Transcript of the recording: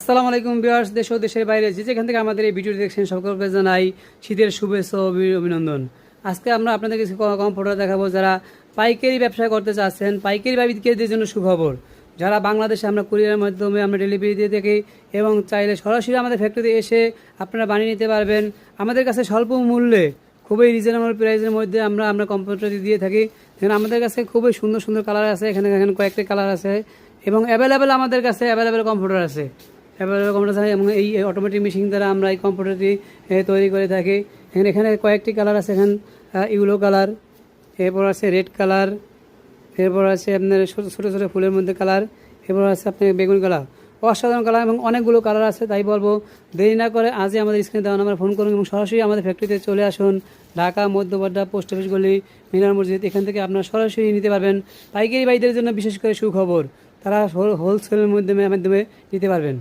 আসসালামু আলাইকুম ভিউয়ার্স, দেশ ও দেশের বাইরে যে যেখান থেকে আমাদের এই ভিডিওটি দেখছেন সকলকে জানাই শীতের শুভেচ্ছা ও অভিনন্দন। আজকে আমরা আপনাদের কিছু কম্পিউটার দেখাবো যারা পাইকারি ব্যবসা করতে চাচ্ছেন, পাইকারি বা বিক্রেতাদের জন্য সুখবর। যারা বাংলাদেশে আমরা কুরিয়ারের মাধ্যমে আমরা ডেলিভারি দিয়ে থাকি এবং চাইলে সরাসরি আমাদের ফ্যাক্টরিতে এসে আপনারা বানিয়ে নিতে পারবেন। আমাদের কাছে স্বল্প মূল্যে খুবই রিজনেবল প্রাইসের মধ্যে আমরা কম্পিউটার দিয়ে থাকি। এখানে আমাদের কাছে খুবই সুন্দর সুন্দর কালার আছে, এখানে কয়েকটি কালার আছে এবং অ্যাভেলেবেল আমাদের কাছে অ্যাভেলেবেল কম্পিউটার আছে। অ্যাভেলেবেল কম্পিউটার আছে এবং এই অটোমেটিক মেশিন দ্বারা আমরা এই কম্পিউটারটি তৈরি করে থাকি। এখানে কয়েকটি কালার আছে, এখানে ইয়েলো কালার, এরপর আছে রেড কালার, এরপর আছে আপনার ছোটো ছোটো ফুলের মধ্যে কালার, এরপর আছে আপনার বেগুন কালার। অসাধারণ কালার এবং অনেকগুলো কালার আছে। তাই বলবো দেরি না করে আজই আমাদের স্ক্রিনে দেওয়া নাম্বারে ফোন করুন এবং সরাসরি আমাদের ফ্যাক্টরিতে চলে আসুন। ঢাকা মধ্যপাড়া পোস্ট অফিস গলি মিনার মসজিদ, এখান থেকে আপনারা সরাসরি নিতে পারবেন। পাইকারি ভাইদের জন্য বিশেষ করে সুখবর, তারা হোলসেলের মাধ্যমে নিতে পারবেন।